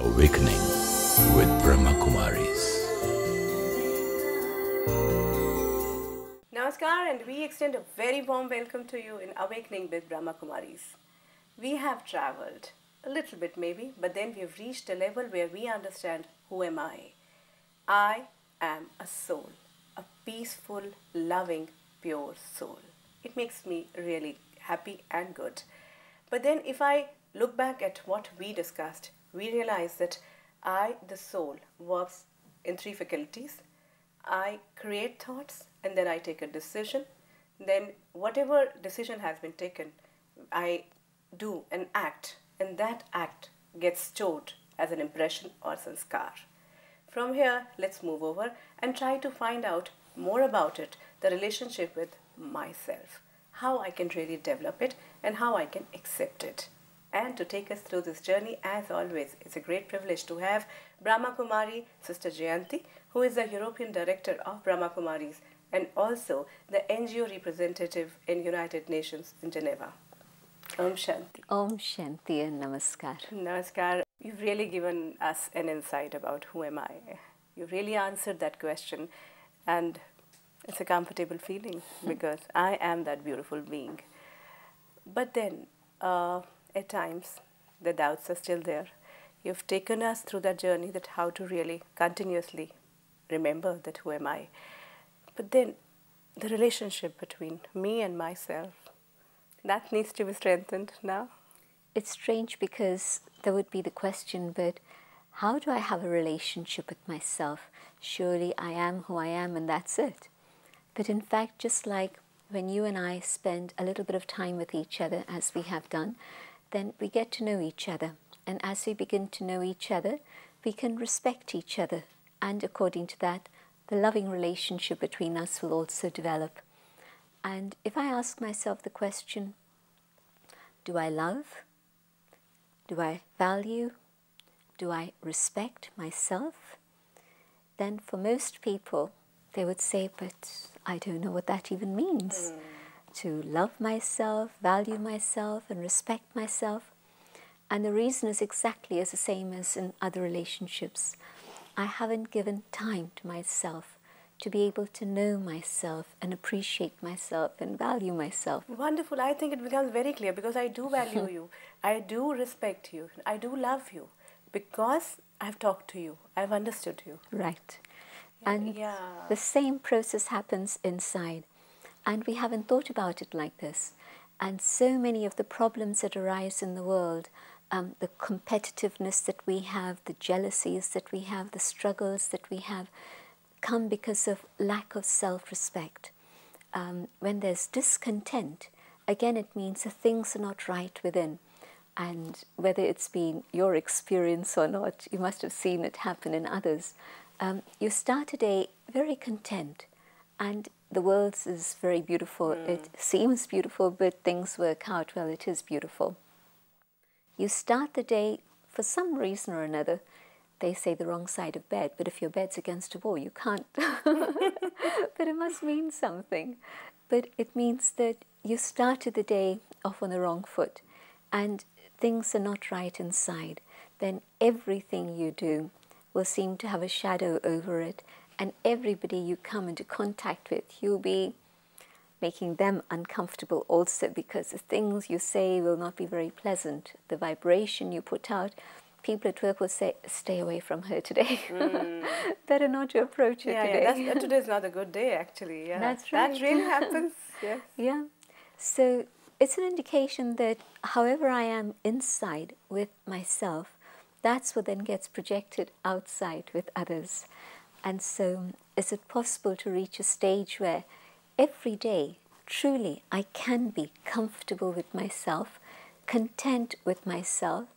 Awakening with Brahma Kumaris. Namaskar, and we extend a very warm welcome to you in Awakening with Brahma Kumaris. We have traveled a little bit maybe, but then we have reached a level where we understand who am I. I am a soul, a peaceful, loving, pure soul. It makes me really happy and good. But then if I look back at what we discussed, we realize that I, the soul, works in three faculties. I create thoughts and then I take a decision. Then whatever decision has been taken, I do an act, and that act gets stored as an impression or sanskar. From here, let's move over and try to find out more about it, the relationship with myself, how I can really develop it and how I can accept it. And to take us through this journey, as always, it's a great privilege to have Brahma Kumari, Sister Jayanti, who is the European Director of Brahma Kumaris and also the NGO representative in United Nations in Geneva. Om Shanti. Om Shanti and Namaskar. Namaskar. You've really given us an insight about who am I. You really answered that question, and it's a comfortable feeling because I am that beautiful being. But then, at times, the doubts are still there. You've taken us through that journey, that how to really continuously remember that who am I. But then, the relationship between me and myself, that needs to be strengthened now. It's strange because there would be the question, but how do I have a relationship with myself? Surely I am who I am and that's it. But in fact, just like when you and I spend a little bit of time with each other, as we have done, then we get to know each other. And as we begin to know each other, we can respect each other. And according to that, the loving relationship between us will also develop. And if I ask myself the question, do I love? Do I value? Do I respect myself? Then for most people, they would say, but I don't know what that even means. To love myself, value myself, and respect myself. And the reason is exactly as the same as in other relationships. I haven't given time to myself to be able to know myself and appreciate myself and value myself. Wonderful. I think it becomes very clear because I do value you. I do respect you. I do love you because I've talked to you. I've understood you. Right. And the same process happens inside. And we haven't thought about it like this. And so many of the problems that arise in the world, the competitiveness that we have, the jealousies that we have, the struggles that we have, come because of lack of self-respect. When there's discontent, again it means that things are not right within. And whether it's been your experience or not, you must have seen it happen in others. You start a day very content, and the world is very beautiful. It seems beautiful, but things work out. Well, it is beautiful. You start the day, for some reason or another, they say the wrong side of bed, but if your bed's against a wall, you can't. But it must mean something. But it means that you started the day off on the wrong foot, and things are not right inside. Then everything you do will seem to have a shadow over it, and everybody you come into contact with, you'll be making them uncomfortable also, because the things you say will not be very pleasant. The vibration you put out, people at work will say, stay away from her today. Better not to approach her today. Today's not a good day, actually. Yeah. That's right. That really happens. Yes. Yeah. So it's an indication that however I am inside with myself, that's what then gets projected outside with others. And so is it possible to reach a stage where every day, truly, I can be comfortable with myself, content with myself,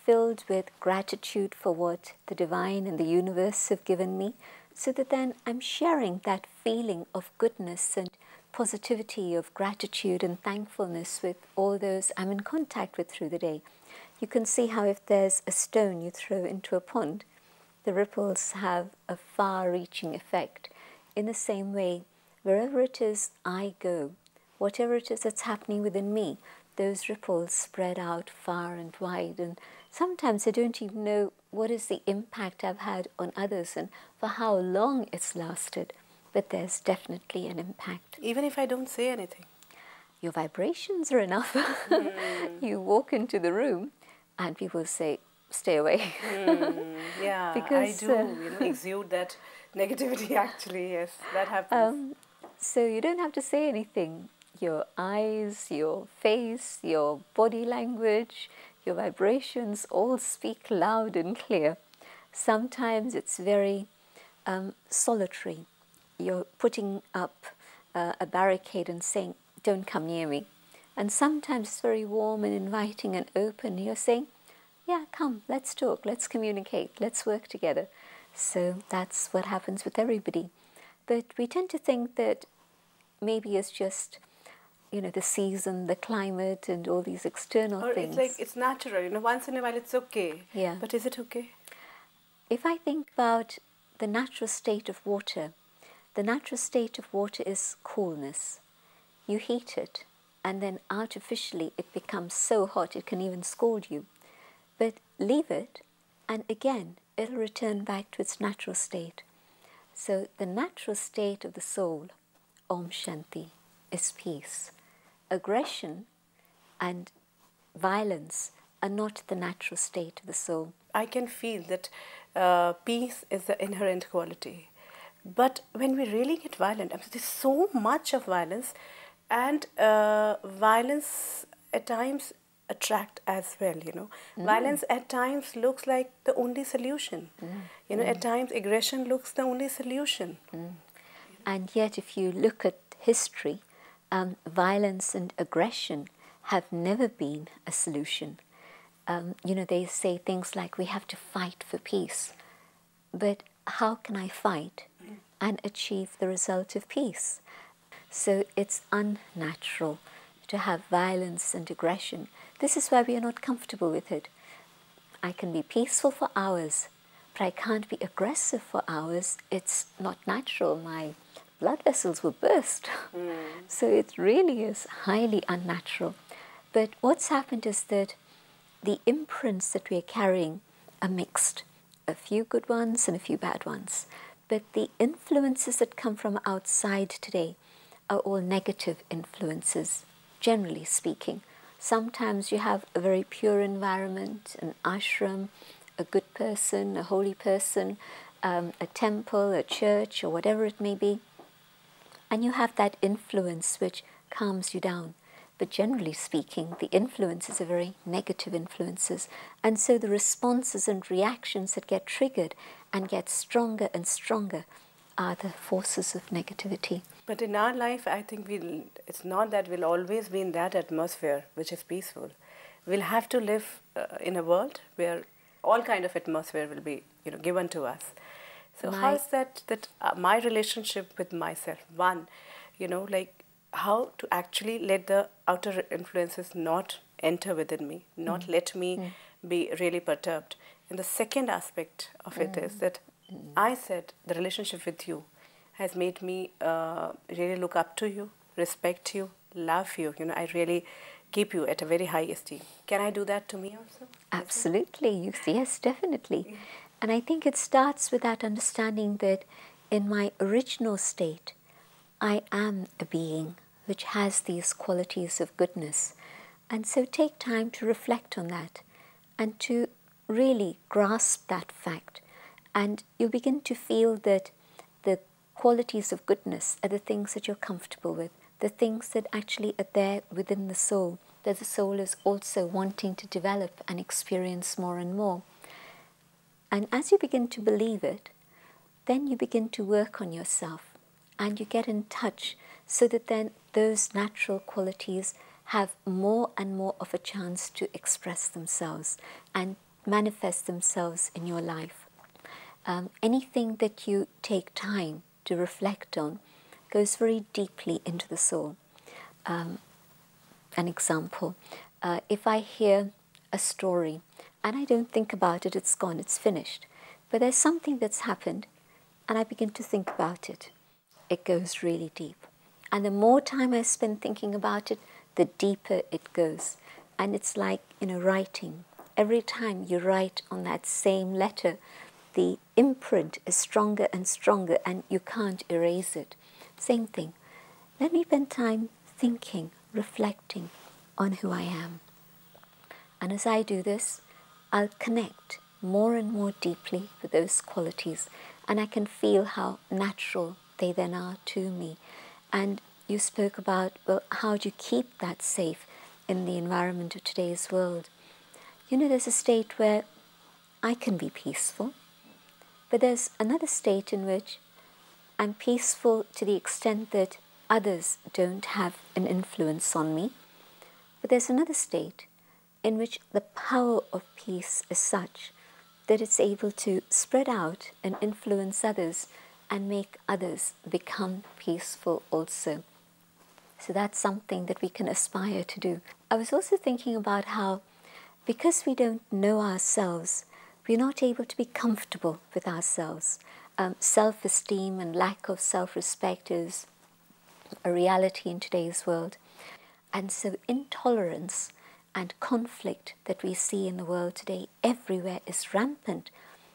filled with gratitude for what the divine and the universe have given me, so that then I'm sharing that feeling of goodness and positivity, of gratitude and thankfulness with all those I'm in contact with through the day. You can see how if there's a stone you throw into a pond, the ripples have a far-reaching effect. In the same way, wherever it is I go, whatever it is that's happening within me, those ripples spread out far and wide. And sometimes I don't even know what is the impact I've had on others and for how long it's lasted. But there's definitely an impact. Even if I don't say anything? Your vibrations are enough. You walk into the room and people say, stay away. Yeah, Because, I do exude that negativity actually, yes, that happens. So you don't have to say anything. Your eyes, your face, your body language, your vibrations all speak loud and clear. Sometimes it's very solitary. You're putting up a barricade and saying, don't come near me. And sometimes it's very warm and inviting and open. You're saying, yeah, come, let's talk, let's communicate, let's work together. So that's what happens with everybody. But we tend to think that maybe it's just, the season, the climate, and all these external things. It's like, it's natural, once in a while it's okay. Yeah. But is it okay? If I think about the natural state of water, the natural state of water is coolness. You heat it, and then artificially it becomes so hot it can even scald you. But leave it, and again, it'll return back to its natural state. So the natural state of the soul, Om Shanti, is peace. Aggression and violence are not the natural state of the soul. I can feel that peace is the inherent quality. But when we really get violent, there's so much of violence, and violence at times attract as well, Violence at times looks like the only solution. At times aggression looks the only solution. And yet if you look at history, violence and aggression have never been a solution. They say things like we have to fight for peace. But how can I fight and achieve the result of peace? So it's unnatural to have violence and aggression. This is why we are not comfortable with it. I can be peaceful for hours, but I can't be aggressive for hours. It's not natural. My blood vessels will burst. So it really is highly unnatural. But what's happened is that the imprints that we are carrying are mixed. A few good ones and a few bad ones. But the influences that come from outside today are all negative influences, generally speaking. Sometimes you have a very pure environment, an ashram, a good person, a holy person, a temple, a church, or whatever it may be. And you have that influence which calms you down. But generally speaking, the influences are very negative influences. And so the responses and reactions that get triggered and get stronger and stronger are the forces of negativity. But in our life, I think it's not that we'll always be in that atmosphere which is peaceful. We'll have to live in a world where all kind of atmosphere will be given to us. So how is that my relationship with myself? One, how to actually let the outer influences not enter within me, not let me be really perturbed. And the second aspect of it is that I said the relationship with you has made me really look up to you, respect you, love you. I really keep you at a very high esteem. Can I do that to me also? Absolutely. Yes, definitely. And I think it starts with that understanding that in my original state, I am a being which has these qualities of goodness. And so take time to reflect on that and to really grasp that fact. And you begin to feel that the qualities of goodness are the things that you're comfortable with, the things that actually are there within the soul, that the soul is also wanting to develop and experience more and more. And as you begin to believe it, then you begin to work on yourself and you get in touch so that then those natural qualities have more and more of a chance to express themselves and manifest themselves in your life. Anything that you take time to reflect on goes very deeply into the soul. An example, if I hear a story and I don't think about it, it's gone, it's finished. But there's something that's happened and I begin to think about it. It goes really deep. And the more time I spend thinking about it, the deeper it goes. And it's like, writing. every time you write on that same letter, the imprint is stronger and stronger and you can't erase it. Same thing. Let me spend time thinking, reflecting on who I am. And as I do this, I'll connect more and more deeply with those qualities, and I can feel how natural they then are to me. And you spoke about, well, how do you keep that safe in the environment of today's world? You know, there's a state where I can be peaceful, but there's another state in which I'm peaceful to the extent that others don't have an influence on me. But there's another state in which the power of peace is such that it's able to spread out and influence others and make others become peaceful also. So that's something that we can aspire to do. I was also thinking about how, because we don't know ourselves, we're not able to be comfortable with ourselves. Self-esteem and lack of self-respect is a reality in today's world. And so intolerance and conflict that we see in the world today everywhere is rampant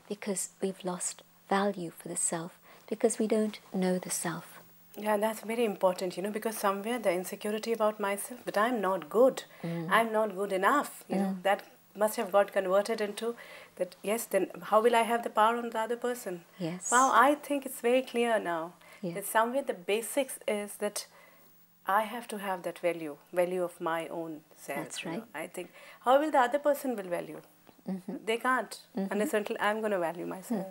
because we've lost value for the self, because we don't know the self. Yeah, that's very important, because somewhere the insecurity about myself, but I'm not good. I'm not good enough. That must have got converted into that, yes, then how will I have the power on the other person? Yes. Wow, I think it's very clear now. Yeah. That somewhere the basics is that I have to have that value of my own self. That's right. I think, how will the other person will value? They can't, unless until I'm going to value myself.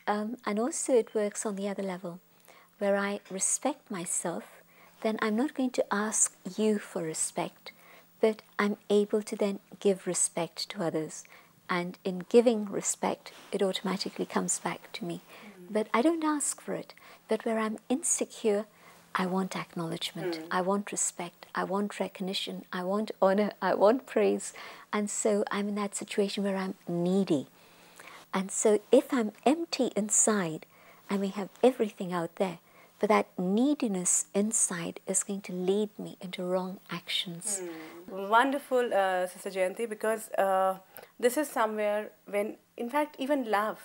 And also it works on the other level, where I respect myself, then I'm not going to ask you for respect, but I'm able to then give respect to others. And in giving respect, it automatically comes back to me. But I don't ask for it. But where I'm insecure, I want acknowledgement, I want respect, I want recognition, I want honor, I want praise. And so I'm in that situation where I'm needy. And so if I'm empty inside, I may have everything out there, but that neediness inside is going to lead me into wrong actions. Wonderful, Sister Jayanti, because this is somewhere when, in fact, even love,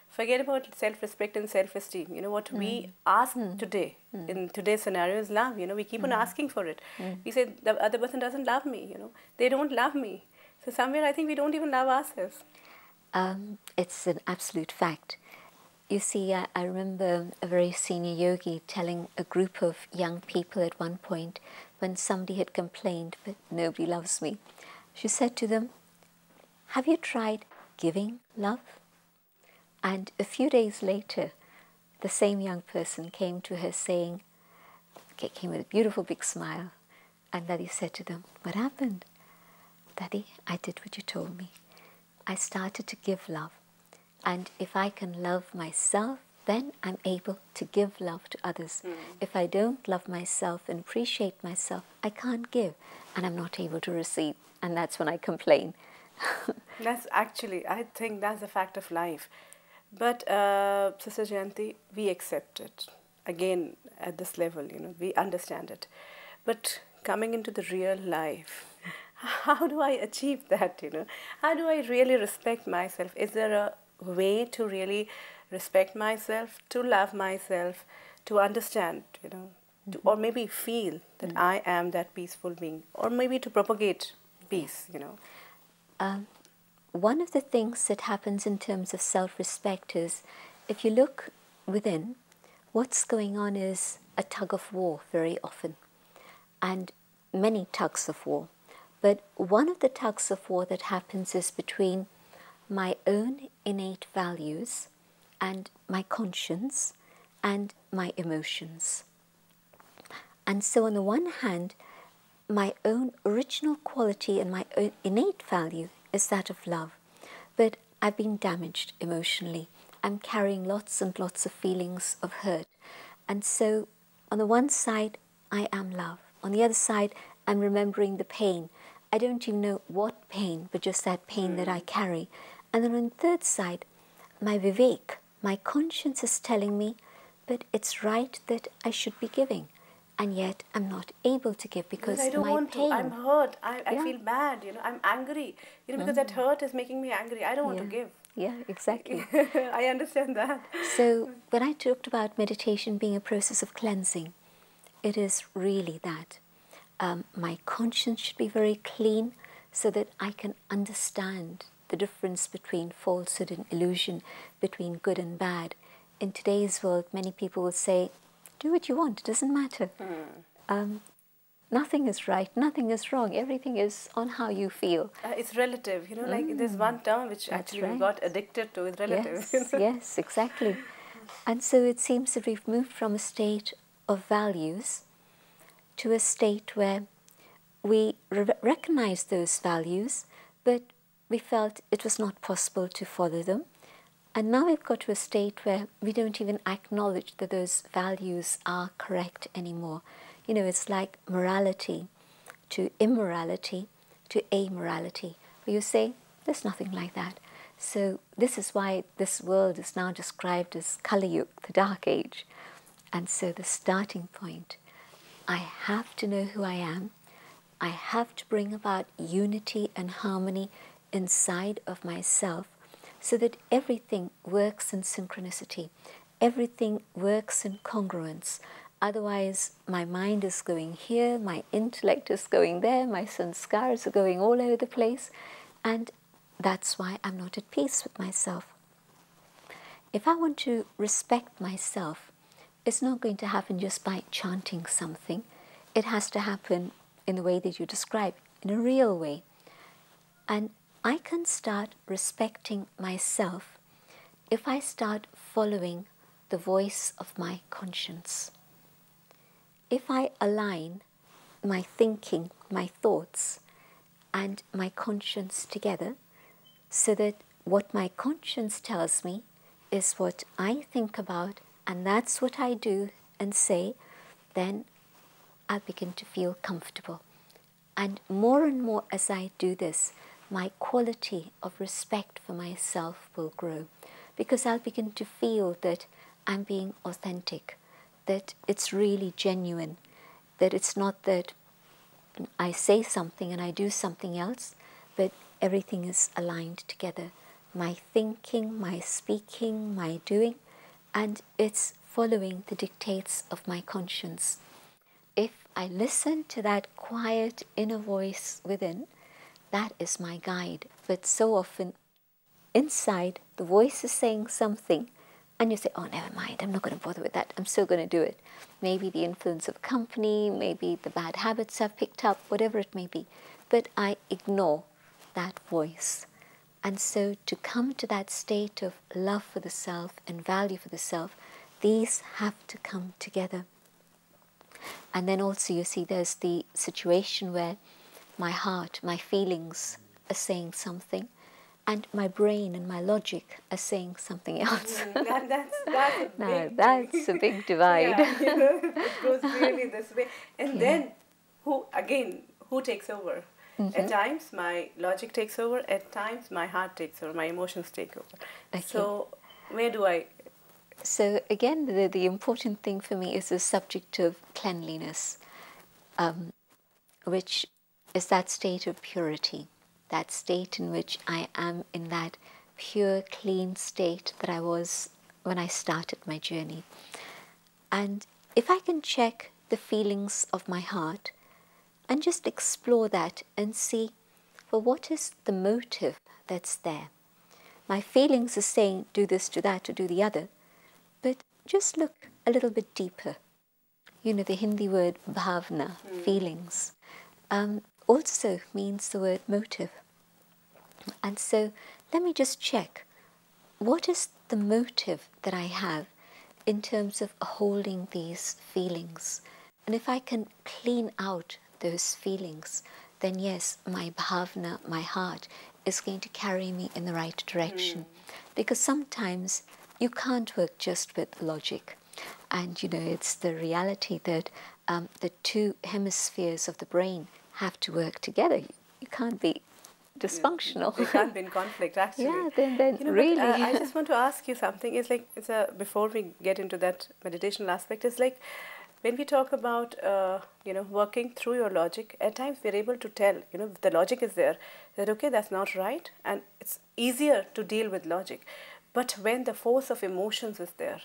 forget about self-respect and self-esteem. What we ask today, in today's scenario, is love. We keep on asking for it. We say the other person doesn't love me, they don't love me. So somewhere I think we don't even love ourselves. It's an absolute fact. You see, I remember a very senior yogi telling a group of young people at one point, when somebody had complained, but nobody loves me. She said to them, have you tried giving love? And a few days later, the same young person came to her saying, came with a beautiful big smile, and Daddy said to them, what happened? Daddy, I did what you told me. I started to give love. And if I can love myself, then I'm able to give love to others. If I don't love myself and appreciate myself, I can't give, and I'm not able to receive. And that's when I complain. That's actually, I think that's a fact of life. But Sister Jayanti, we accept it. Again, at this level, we understand it. But coming into the real life, how do I achieve that, How do I really respect myself? Is there a way to really respect myself, to love myself, to understand, or maybe feel that I am that peaceful being, or maybe to propagate peace, One of the things that happens in terms of self-respect is, if you look within, what's going on is a tug of war very often, and many tugs of war. But one of the tugs of war that happens is between my own innate values and my conscience and my emotions. And so on the one hand, my own original quality and my own innate value is that of love. But I've been damaged emotionally. I'm carrying lots and lots of feelings of hurt. And so on the one side, I am love. On the other side, I'm remembering the pain. I don't even know what pain, but just that pain that I carry. And then on the third side, my vivek, my conscience is telling me, but it's right that I should be giving. and yet I'm not able to give because I don't my want pain. to. I'm hurt. I feel bad. I'm angry. Because that hurt is making me angry. I don't want to give. Yeah, exactly. I understand that. So when I talked about meditation being a process of cleansing, it is really that. My conscience should be very clean so that I can understand the difference between falsehood and illusion, between good and bad. In today's world, many people will say, do what you want, it doesn't matter. Nothing is right, nothing is wrong, everything is on how you feel. It's relative, like there's one term which actually we got addicted to, is relative. Yes, exactly. And so it seems that we've moved from a state of values to a state where we recognize those values, but we felt it was not possible to follow them. And now we've got to a state where we don't even acknowledge that those values are correct anymore. It's like morality to immorality to amorality, where you say, there's nothing like that. So this is why this world is now described as Kali Yuga, the Dark Age. And so the starting point, I have to know who I am. I have to bring about unity and harmony inside of myself so that everything works in synchronicity, everything works in congruence. Otherwise, my mind is going here, my intellect is going there, my sanskars are going all over the place, and that's why I'm not at peace with myself. If I want to respect myself, it's not going to happen just by chanting something. It has to happen in the way that you describe, in a real way. And I can start respecting myself if I start following the voice of my conscience. If I align my thinking, my thoughts, and my conscience together, so that what my conscience tells me is what I think about, and that's what I do and say, then I begin to feel comfortable. And more as I do this, my quality of respect for myself will grow, because I'll begin to feel that I'm being authentic, that it's really genuine, that it's not that I say something and I do something else, but everything is aligned together. My thinking, my speaking, my doing, and it's following the dictates of my conscience. If I listen to that quiet inner voice within, that is my guide. But so often inside, the voice is saying something, and you say, oh, never mind, I'm not going to bother with that, I'm still going to do it. Maybe the influence of company, maybe the bad habits I've picked up, whatever it may be. But I ignore that voice. And so to come to that state of love for the self and value for the self, these have to come together. And then also you see there's the situation where my heart, my feelings are saying something, and my brain and my logic are saying something else. That's a big divide. It goes really this way. And then who takes over? At times my logic takes over, at times my heart takes over, my emotions take over. Okay. So where do I... So again, the important thing for me is the subject of cleanliness, which is that state of purity, that state in which I am in that pure, clean state that I was when I started my journey. And if I can check the feelings of my heart and just explore that and see, well, what is the motive that's there? My feelings are saying, do this, do that, or do the other. But just look a little bit deeper. The Hindi word bhavna, feelings, also means the word motive. And so let me just check, what is the motive that I have in terms of holding these feelings? And if I can clean out those feelings, then yes, my bhavna, my heart, is going to carry me in the right direction. Because sometimes you can't work just with logic. And, it's the reality that the two hemispheres of the brain have to work together. You can't be dysfunctional. They can't be in conflict, actually. Yeah, then really. But, I just want to ask you something. Before we get into that meditational aspect, it's like when we talk about working through your logic, at times we're able to tell, the logic is there, that okay, that's not right, and it's easier to deal with logic. But when the force of emotions is there,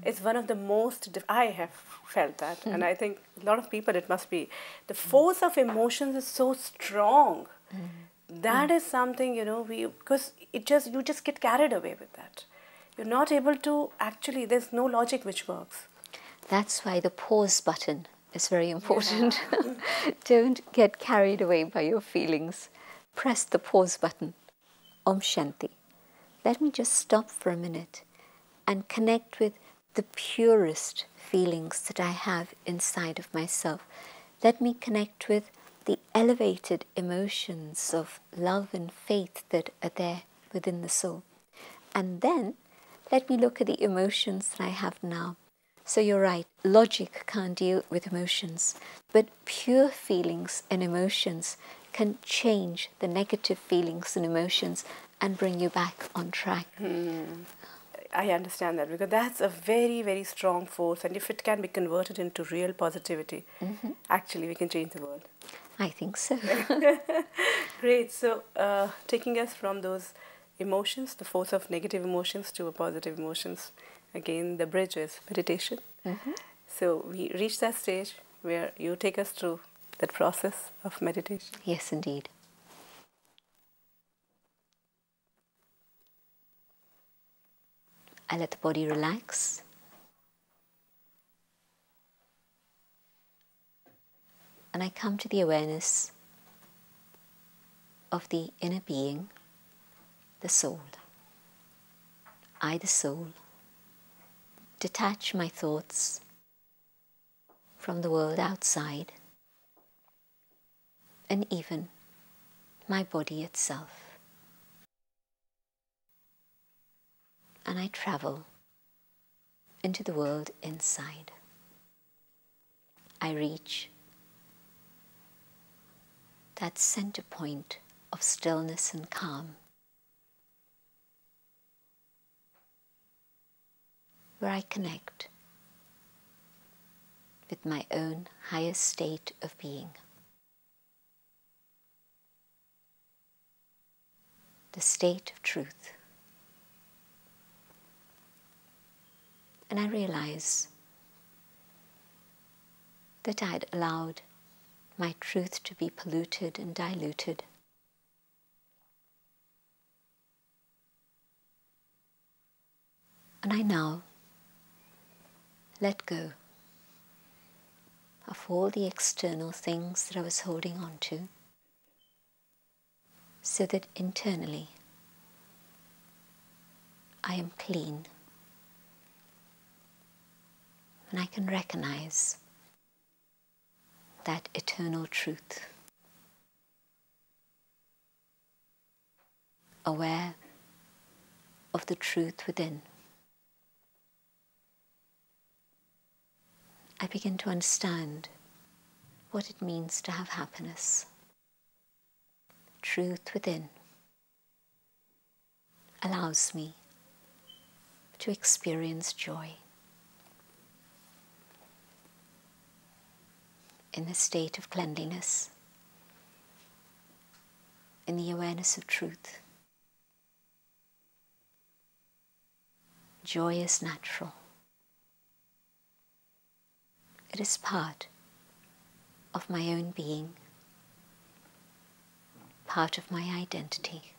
it's one of the most I have felt that, and I think a lot of people, it must be the force of emotions is so strong. That is something, we, because you just get carried away with that. You're not able to actually, there's no logic which works. That's why the pause button is very important. Yeah. Don't get carried away by your feelings. Press the pause button. Om Shanti. Let me just stop for a minute and connect with the purest feelings that I have inside of myself. Let me connect with the elevated emotions of love and faith that are there within the soul. And then let me look at the emotions that I have now. So you're right, logic can't deal with emotions, but pure feelings and emotions can change the negative feelings and emotions and bring you back on track. I understand that, because that's a very, very strong force, and if it can be converted into real positivity, actually we can change the world. I think so. Great. So taking us from those emotions, the force of negative emotions, to a positive emotions, again the bridge is meditation. So we reach that stage where you take us through that process of meditation. Yes, indeed. I let the body relax. And I come to the awareness of the inner being, the soul. I, the soul, detach my thoughts from the world outside and even my body itself. And I travel into the world inside. I reach that center point of stillness and calm, where I connect with my own highest state of being. The state of truth. And I realize that I'd allowed my truth to be polluted and diluted. And I now let go of all the external things that I was holding on to, so that internally I am clean and I can recognize that eternal truth, aware of the truth within. I begin to understand what it means to have happiness. Truth within allows me to experience joy. In the state of cleanliness, in the awareness of truth. Joy is natural. It is part of my own being, part of my identity.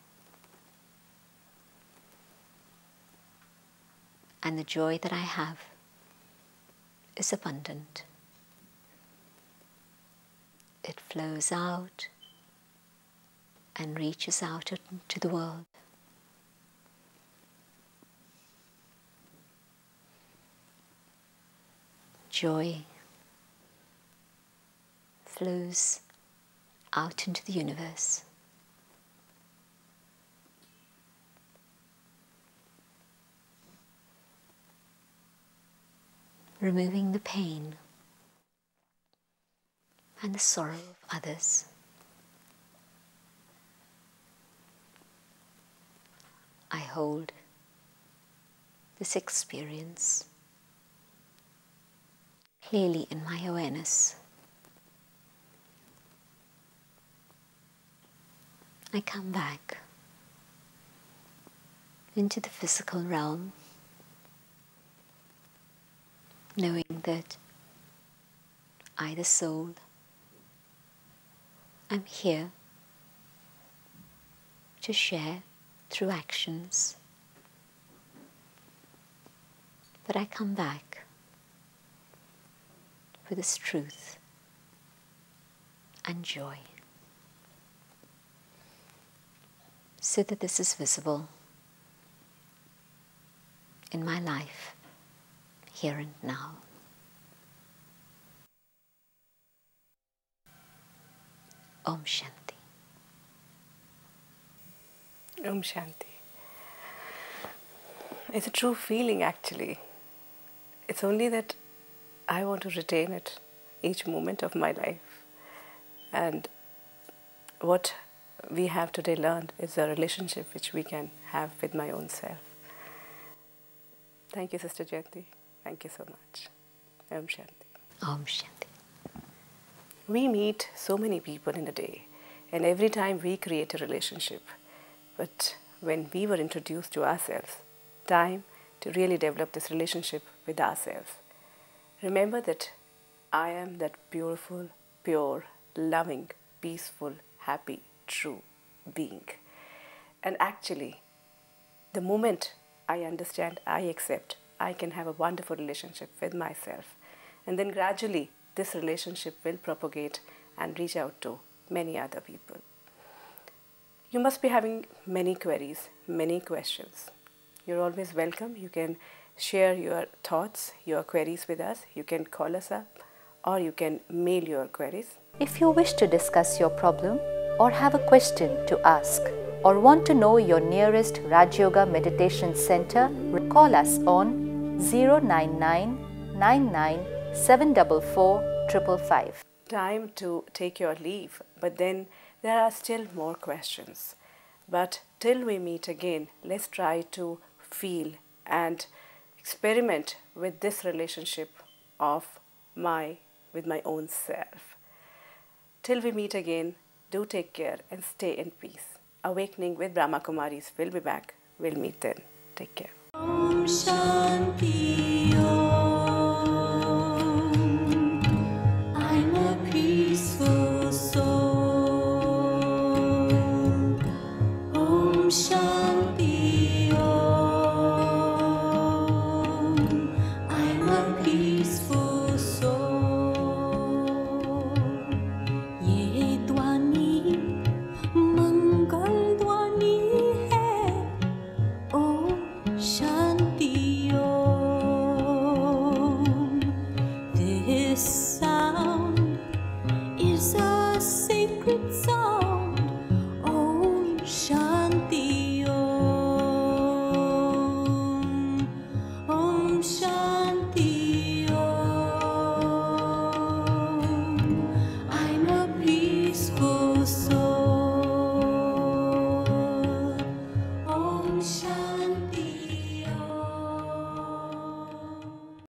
And the joy that I have is abundant. It flows out and reaches out into the world. Joy flows out into the universe. Removing the pain and the sorrow of others. I hold this experience clearly in my awareness. I come back into the physical realm, knowing that I, the soul, am here to share through actions. But I come back with this truth and joy, so that this is visible in my life, here and now. Om Shanti. Om Shanti. It's a true feeling, actually. It's only that I want to retain it each moment of my life. And what we have today learned is a relationship which we can have with my own self. Thank you, Sister Jayanti. Thank you so much. Om Shanti. Om Shanti. We meet so many people in a day, and every time we create a relationship. But when we were introduced to ourselves, time to really develop this relationship with ourselves. Remember that I am that beautiful, pure, loving, peaceful, happy, true being. And actually, the moment I understand, I accept, I can have a wonderful relationship with myself. And then gradually, this relationship will propagate and reach out to many other people. You must be having many queries, many questions. You're always welcome. You can share your thoughts, your queries with us. You can call us up or you can mail your queries. If you wish to discuss your problem or have a question to ask or want to know your nearest Rajyoga Meditation Center, call us on 099 99 744 555. Time to take your leave, but then there are still more questions. But till we meet again, let's try to feel and experiment with this relationship of with my own self. Till we meet again, do take care and stay in peace. Awakening with Brahma Kumaris will be back. We'll meet then. Take care. Om Shanti Om. I'm a peaceful soul. Om Shanti Om. I'm a peaceful soul. Ye Dwani Mangal Dwani hai. Om Shanti.